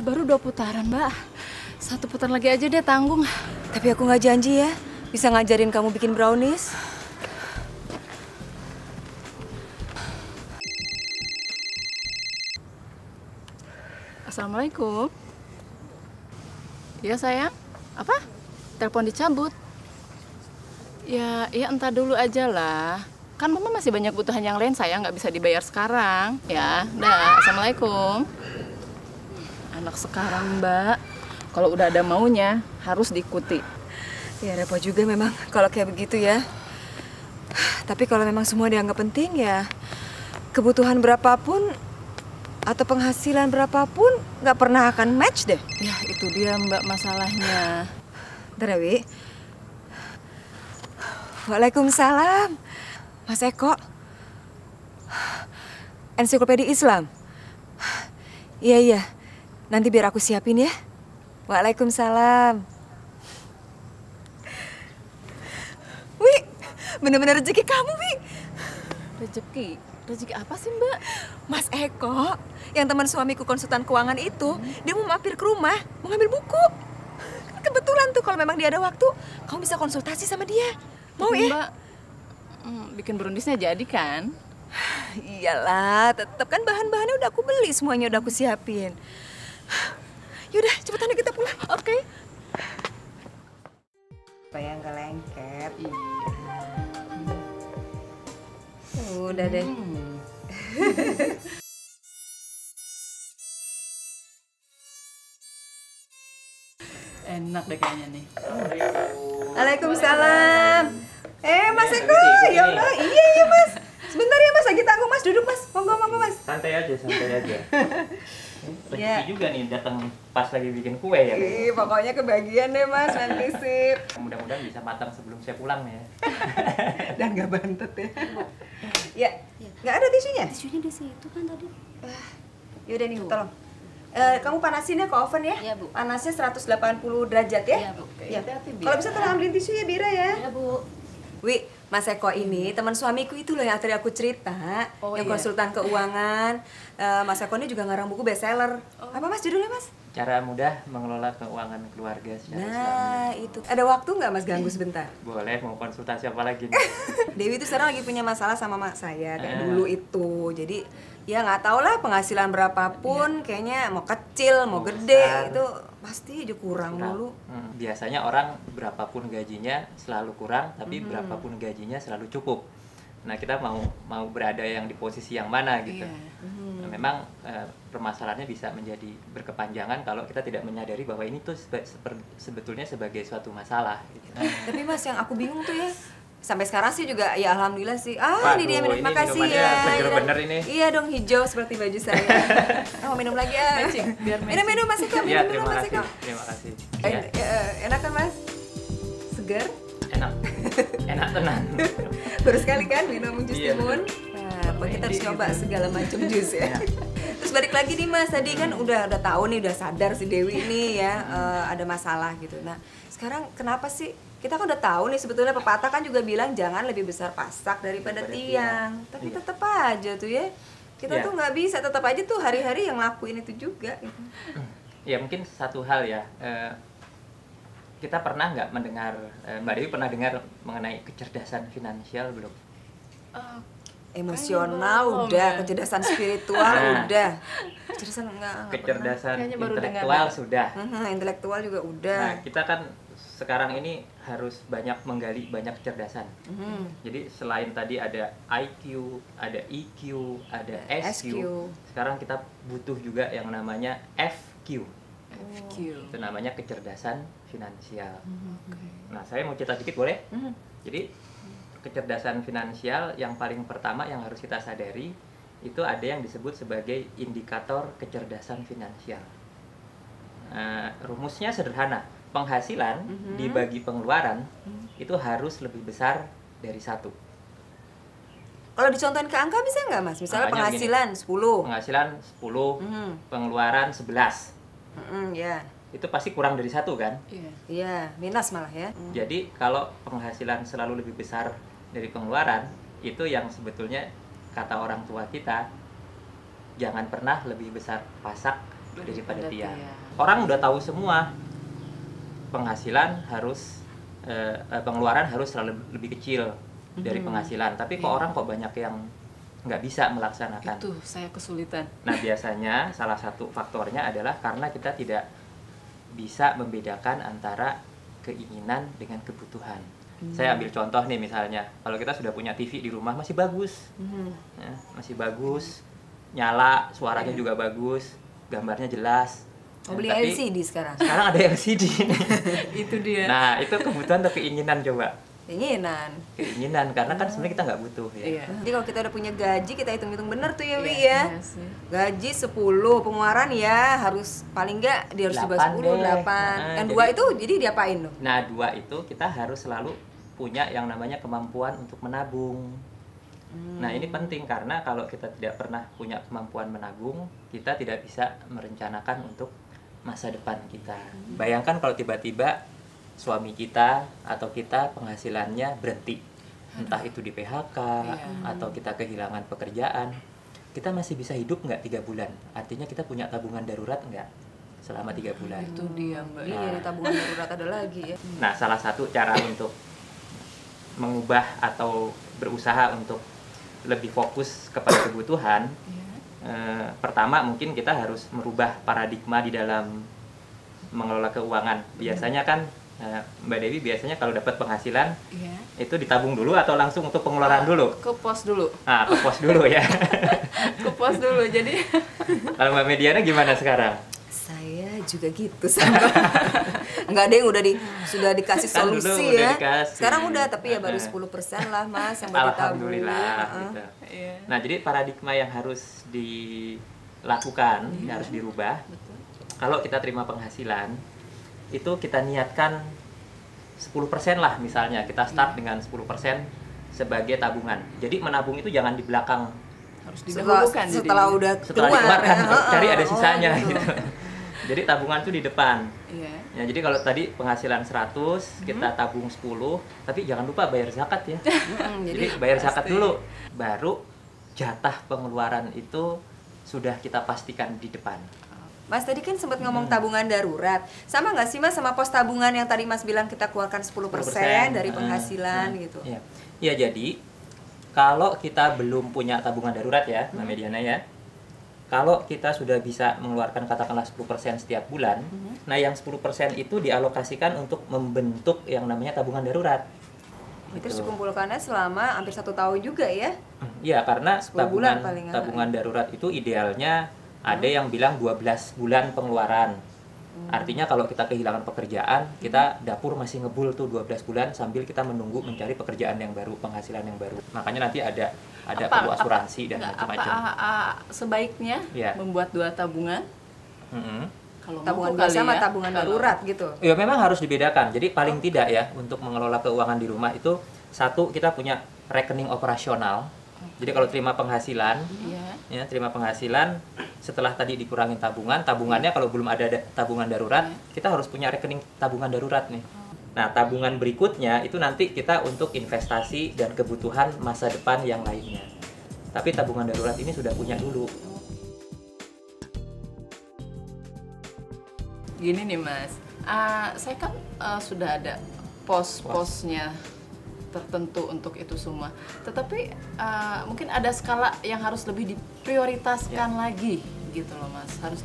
baru 2 putaran, Mbak. 1 putaran lagi aja deh, tanggung. Tapi aku nggak janji ya, bisa ngajarin kamu bikin brownies. Assalamualaikum. Iya, sayang. Apa? Telepon dicabut. Ya entar dulu aja lah. Kan Mama masih banyak kebutuhan yang lain, sayang, nggak bisa dibayar sekarang. Ya, dah. Assalamualaikum. Anak sekarang, Mbak, kalau udah ada maunya, harus diikuti. Ya repot juga memang kalau kayak begitu ya. Tapi kalau memang semua dianggap penting ya, kebutuhan berapapun atau penghasilan berapapun nggak pernah akan match deh. Ya, itu dia, Mbak, masalahnya. Bentar ya, Wi. Waalaikumsalam. Mas Eko. Ensiklopedia Islam. Iya. Nanti biar aku siapin ya. Waalaikumsalam. Wi, bener-bener rezeki kamu, Wi. Rezeki? Rezeki apa sih, Mbak? Mas Eko, yang teman suamiku konsultan keuangan itu, dia mau mampir ke rumah, mau ngambil buku. Kebetulan tuh kalau memang dia ada waktu, kamu bisa konsultasi sama dia. Mau ya? Mbak, bikin browniesnya jadi kan? Iyalah, tetap kan bahan-bahannya udah aku beli, semuanya udah aku siapin. Yaudah, cepetan deh kita pulang. Oke. Supaya nggak lengket. Iya. Udah deh. Enak deh kayaknya nih. Waalaikumsalam. Mas Eko, ya Allah. Iya Mas. Sebentar ya Mas, lagi tanggung Mas, duduk Mas. Monggo Mas. Santai aja. Rezeki juga nih datang pas lagi bikin kue ya. Pokoknya kebagian deh Mas, nanti sip. Mudah-mudahan bisa matang sebelum saya pulang ya. Dan nggak bantet ya. Ya, nggak ada tisunya? Tisunya di situ kan tadi. Yaudah nih, tolong. Kamu panasinnya ke oven ya? Iya, Bu. Panasnya 180 derajat ya? Iya, Bu. Ya. Hati-hati, Bi. Kalau bisa tolong ambilin tisu ya, Bira ya. Iya, Bu. Wi, Mas Eko ini teman suamiku itu loh yang tadi aku cerita, Oh, yang iya. konsultan keuangan. Mas Eko ini juga ngarang buku bestseller. Apa Mas judulnya Mas? Cara mudah mengelola keuangan keluarga secara Nah, Islami. itu. Ada waktu nggak Mas ganggu sebentar? Boleh, mau konsultasi apa lagi nih? Dewi itu sekarang lagi punya masalah sama mak saya kayak dulu itu. Jadi ya nggak tahu lah penghasilan berapapun, kayaknya mau kecil mau Mau gede besar. itu pasti aja kurang mulu. Biasanya orang berapapun gajinya selalu kurang, tapi berapapun gajinya selalu cukup. Nah, kita mau berada yang di posisi yang mana gitu. Iya. Nah, memang permasalahannya bisa menjadi berkepanjangan kalau kita tidak menyadari bahwa ini tuh sebetulnya sebagai suatu masalah gitu. Tapi Mas yang aku bingung tuh ya, sampai sekarang sih juga ya alhamdulillah sih. Waduh, Ini dia minum, ini makasih minumannya ya. seger Iya. bener ini. Iya dong, hijau seperti baju saya. Mau minum lagi ya? Matching, biar matching. Minum Mas Eko, Ya, minum terima Mas kasih. Eko. Terima kasih. Enak kan Mas? Segar? Enak. Enak tenang. Baru sekali kan minum jus Iya, timun. Nah, kita harus coba segala macam jus ya. Iya. Terus balik lagi nih Mas, tadi kan udah tahu nih, udah sadar si Dewi ini ya ada masalah gitu. Nah, sekarang kenapa sih? Kita kan udah tahu nih sebetulnya pepatah kan juga bilang jangan lebih besar pasak daripada tiang. Tapi Iya. tetap aja tuh ya. Kita Iya. tuh nggak bisa, tetap aja tuh hari-hari yang ngelakuin itu juga gitu. Ya, mungkin satu hal ya. Kita pernah nggak mendengar, Mbak Dewi pernah dengar mengenai kecerdasan finansial belum? Emosional belum, udah, ya. kecerdasan spiritual Nah. udah. Kecerdasan enggak pernah. Kecerdasan Kayaknya baru dengar. intelektual sudah. Intelektual juga udah. Nah, kita kan sekarang ini harus banyak menggali banyak kecerdasan. Jadi selain tadi ada IQ, ada EQ, ada SQ, SQ. sekarang kita butuh juga yang namanya FQ. FQ. Itu namanya kecerdasan finansial. Nah, saya mau cerita dikit boleh? Jadi kecerdasan finansial yang paling pertama yang harus kita sadari itu ada yang disebut sebagai indikator kecerdasan finansial. Rumusnya sederhana, penghasilan dibagi pengeluaran itu harus lebih besar dari 1. Kalau dicontohin ke angka bisa nggak Mas? Misalnya Angkanya penghasilan 10. Penghasilan 10, pengeluaran 11. Ya. Itu pasti kurang dari 1 kan? Iya. Iya, minus malah ya. Jadi kalau penghasilan selalu lebih besar dari pengeluaran, itu yang sebetulnya kata orang tua kita, jangan pernah lebih besar pasak daripada tiang. tiang. Orang udah tahu semua penghasilan harus pengeluaran harus selalu lebih kecil dari penghasilan, tapi kok Iya. orang kok banyak yang nggak bisa melaksanakan. Itu saya kesulitan. Nah, biasanya salah satu faktornya adalah karena kita tidak bisa membedakan antara keinginan dengan kebutuhan. Saya ambil contoh nih, misalnya kalau kita sudah punya TV di rumah masih bagus, ya, masih bagus, nyala, suaranya juga bagus, gambarnya jelas. Mau beli Tapi LCD sekarang. sekarang ada LCD. Itu dia. Nah, itu kebutuhan atau keinginan coba? Keinginan. Karena kan sebenarnya kita nggak butuh ya. Iya. Jadi kalau kita udah punya gaji, kita hitung-hitung bener tuh ya, Wi Iya, ya. iya sih. Gaji 10, pengeluaran ya harus paling enggak dia harus juga 8 10, deh. 8. Nah, Yang jadi- 2 itu jadi diapain tuh? Nah, 2 itu kita harus selalu punya yang namanya kemampuan untuk menabung. Nah, ini penting karena kalau kita tidak pernah punya kemampuan menabung, kita tidak bisa merencanakan untuk masa depan kita. Bayangkan kalau tiba-tiba suami kita atau kita penghasilannya berhenti. Entah itu di PHK Iya. atau kita kehilangan pekerjaan. Kita masih bisa hidup nggak 3 bulan? Artinya kita punya tabungan darurat nggak selama 3 bulan? Itu dia, Mbak. Iya, di tabungan darurat ada lagi ya. Nah, salah satu cara untuk mengubah atau berusaha untuk lebih fokus kepada kebutuhan, Iya. pertama mungkin kita harus merubah paradigma di dalam mengelola keuangan. Biasanya kan Mbak Dewi biasanya kalau dapat penghasilan Iya. itu ditabung dulu atau langsung untuk pengeluaran dulu? Ke pos dulu. Nah, ke pos dulu ya. Ke pos dulu. Jadi Kalau Mbak Mediana gimana sekarang? Saya juga gitu sama. Enggak deh, sudah dikasih Kan dulu solusi udah ya. dikasih. Sekarang udah, tapi ya baru Heeh. 10% lah Mas yang mau ditabung. Alhamdulillah Heeh. gitu. iya. Nah, jadi paradigma yang harus dilakukan, yang harus dirubah. Betul. Kalau kita terima penghasilan, itu kita niatkan 10% lah misalnya. Kita start dengan 10% sebagai tabungan. Jadi menabung itu jangan di belakang. Harus Setelah, didahulukan setelah jadinya. udah Setelah keluar, dikeluarkan, ya. cari ada Oh, sisanya gitu. gitu. Jadi tabungan itu di depan. Iya. Ya, jadi kalau tadi penghasilan 100, kita tabung 10, tapi jangan lupa bayar zakat ya. Jadi bayar zakat pasti. dulu, baru jatah pengeluaran itu sudah kita pastikan di depan. Mas tadi kan sempat ngomong tabungan darurat. Sama nggak sih Mas sama pos tabungan yang tadi Mas bilang kita keluarkan 10% dari penghasilan gitu? Iya. Ya, jadi kalau kita belum punya tabungan darurat ya, Mbak Mediana ya. Kalau kita sudah bisa mengeluarkan katakanlah 10% setiap bulan, nah yang 10% itu dialokasikan untuk membentuk yang namanya tabungan darurat. Itu Gitu. dikumpulkannya selama hampir 1 tahun juga ya? Iya, karena 10 bulan paling nggak. tabungan darurat itu idealnya ada yang bilang 12 bulan pengeluaran. Artinya kalau kita kehilangan pekerjaan, kita dapur masih ngebul tuh 12 bulan sambil kita menunggu mencari pekerjaan yang baru, penghasilan yang baru. Makanya nanti ada perlu asuransi dan macam-macam. Sebaiknya Iya. membuat 2 tabungan. Mm-mm. Kalau Tabungan mampu biasa kali sama ya. tabungan Kalau- darurat gitu. Ya memang harus dibedakan. Jadi paling tidak ya untuk mengelola keuangan di rumah itu satu kita punya rekening operasional. Jadi kalau terima penghasilan, Iya. ya terima penghasilan setelah tadi dikurangin tabungannya kalau belum ada tabungan darurat, kita harus punya rekening tabungan darurat nih. Nah, tabungan berikutnya itu nanti kita untuk investasi dan kebutuhan masa depan yang lainnya. Tapi tabungan darurat ini sudah punya dulu. Gini nih Mas, saya kan sudah ada pos-posnya tertentu untuk itu semua. Tetapi mungkin ada skala yang harus lebih diprioritaskan lagi gitu loh Mas. Harus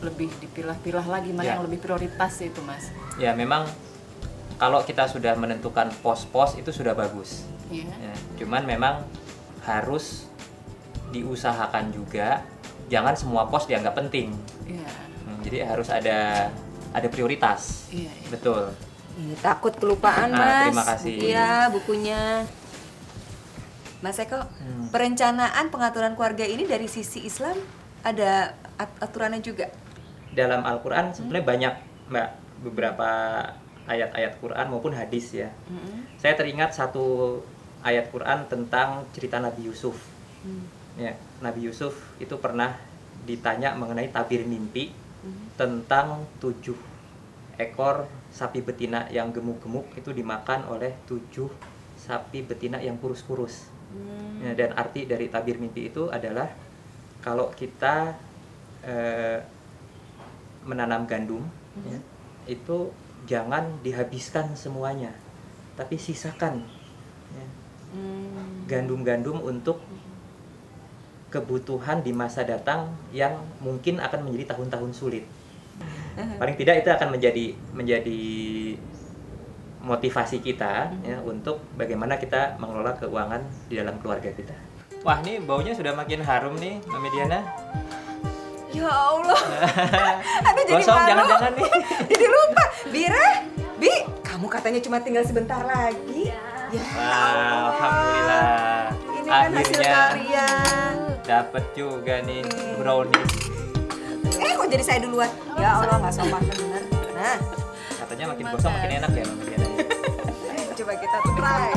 lebih dipilah-pilah lagi mana Ya. yang lebih prioritas itu Mas. Ya, memang kalau kita sudah menentukan pos-pos itu sudah bagus. Iya. Ya, cuman memang harus diusahakan juga, jangan semua pos dianggap penting. Iya. Jadi harus ada prioritas. Iya, iya. Betul. Ih, takut kelupaan Ah, Mas. terima kasih. Iya, bukunya. Mas Eko, perencanaan pengaturan keluarga ini dari sisi Islam ada aturannya juga? Dalam Al-Qur'an sebenarnya banyak, Mbak, beberapa ayat-ayat Quran maupun hadis ya. Saya teringat satu ayat Quran tentang cerita Nabi Yusuf. Ya, Nabi Yusuf itu pernah ditanya mengenai tabir mimpi tentang 7 ekor sapi betina yang gemuk-gemuk itu dimakan oleh 7 sapi betina yang kurus-kurus. Ya, dan arti dari tabir mimpi itu adalah kalau kita menanam gandum, ya, itu jangan dihabiskan semuanya, tapi sisakan ya, gandum-gandum untuk kebutuhan di masa datang yang mungkin akan menjadi tahun-tahun sulit. Paling tidak itu akan menjadi motivasi kita ya, untuk bagaimana kita mengelola keuangan di dalam keluarga kita. Wah, ini baunya sudah makin harum nih, Mami Diana. Ya Allah. Aduh jadi Gosong, malu. jangan-jangan nih. Jadi lupa. Bira, Bi, kamu katanya cuma tinggal sebentar lagi. Ya. Wah, alhamdulillah. Ini kan hasil karya. Dapat juga nih brownies. Kok jadi saya duluan? Ya Allah, nggak sopan bener. Nah, Katanya makin gosong makin enak ya, Mami Diana. coba kita try.